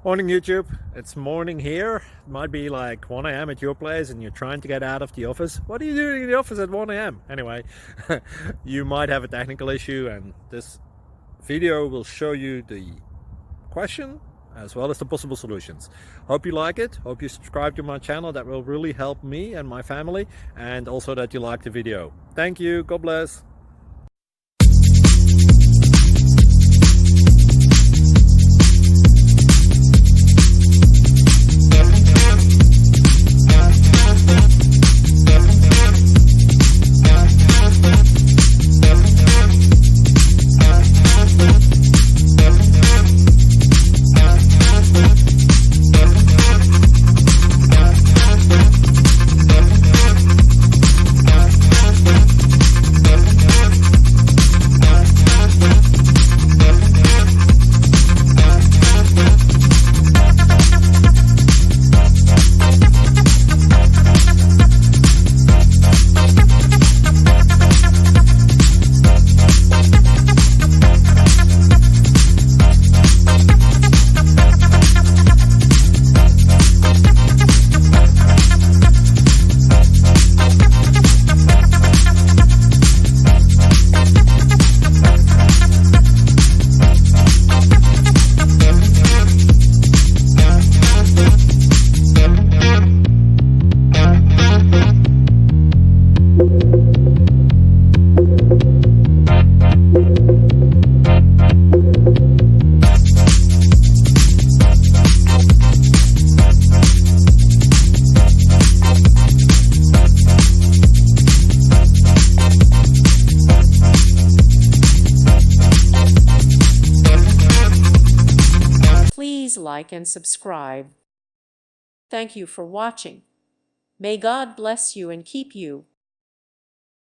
Morning YouTube, it's morning here. It might be like 1 a.m. at your place and you're trying to get out of the office. What are you doing in the office at 1 a.m.? Anyway, you might have a technical issue and this video will show you the question as well as the possible solutions. Hope you like it, hope you subscribe to my channel. That will really help me and my family, and also that you like the video. Thank you, God bless. Please like and subscribe. Thank you for watching. May God bless you and keep you.